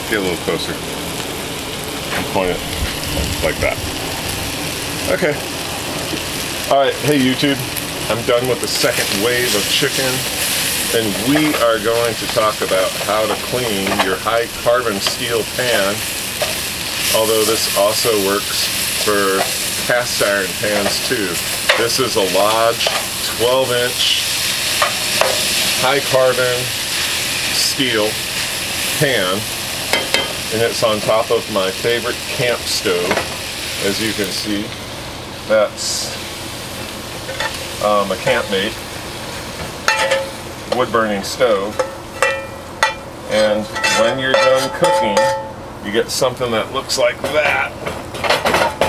Get a little closer. And point it like that. Okay. Alright, hey YouTube. I'm done with the second wave of chicken, and we are going to talk about how to clean your high carbon steel pan, although this also works for cast iron pans too. This is a Lodge 12-inch high carbon steel pan, and it's on top of my favorite camp stove. As you can see, that's a kampMate wood-burning stove, and when you're done cooking you get something that looks like that.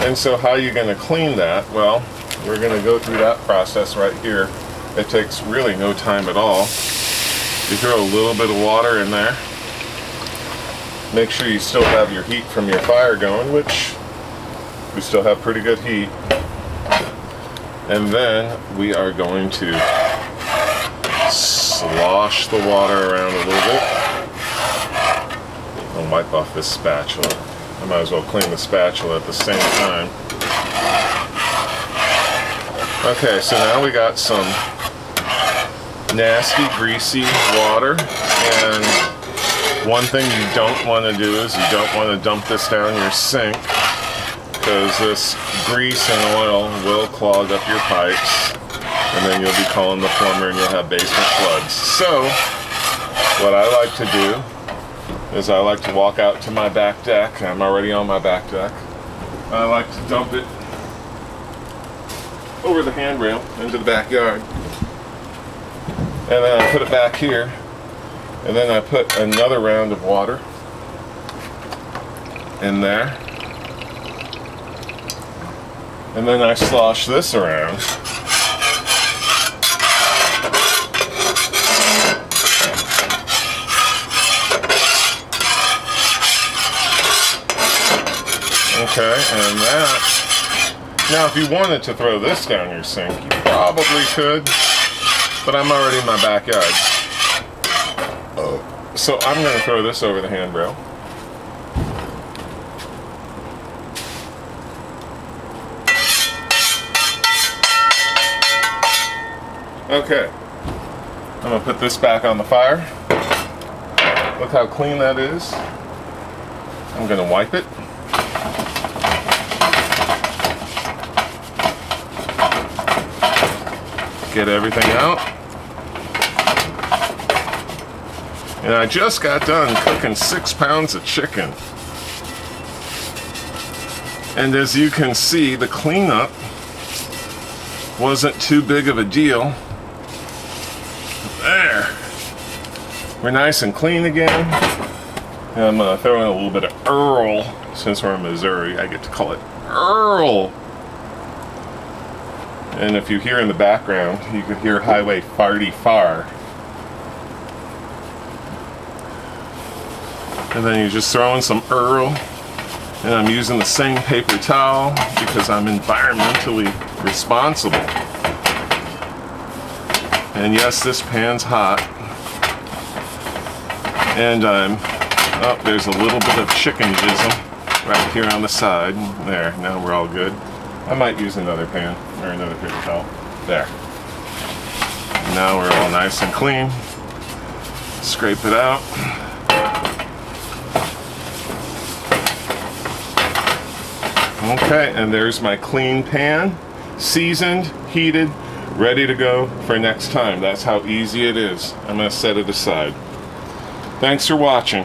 And so how are you going to clean that? Well, we're going to go through that process right here. It takes really no time at all. You throw a little bit of water in there. Make sure you still have your heat from your fire going, which we still have pretty good heat. And then we are going to slosh the water around a little bit. I'll wipe off this spatula. I might as well clean the spatula at the same time. Okay, so now we got some nasty, greasy water. And one thing you don't want to do is you don't want to dump this down your sink, because this grease and oil will clog up your pipes, and then you'll be calling the plumber and you'll have basement floods. So what I like to do is I like to walk out to my back deck. I'm already on my back deck. I like to dump it over the handrail into the backyard, and then I put it back here, and then I put another round of water in there. And then I slosh this around. Okay, and that. Now if you wanted to throw this down your sink, you probably could, but I'm already in my backyard. So I'm going to throw this over the handrail. Okay, I'm going to put this back on the fire. Look how clean that is. I'm going to wipe it. Get everything out. And I just got done cooking 6 pounds of chicken. And as you can see, the cleanup wasn't too big of a deal. There. We're nice and clean again. And I'm going to throw in a little bit of Earl. Since we're in Missouri, I get to call it Earl. And if you hear in the background, you could hear Highway Farty Far. And then you just throw in some Earl. And I'm using the same paper towel because I'm environmentally responsible. And yes, this pan's hot. And there's a little bit of chicken jism right here on the side. There, now we're all good. I might use another pan or another paper towel. There. Now we're all nice and clean. Scrape it out. Okay, and there's my clean pan, seasoned, heated, ready to go for next time. That's how easy it is. I'm going to set it aside. Thanks for watching.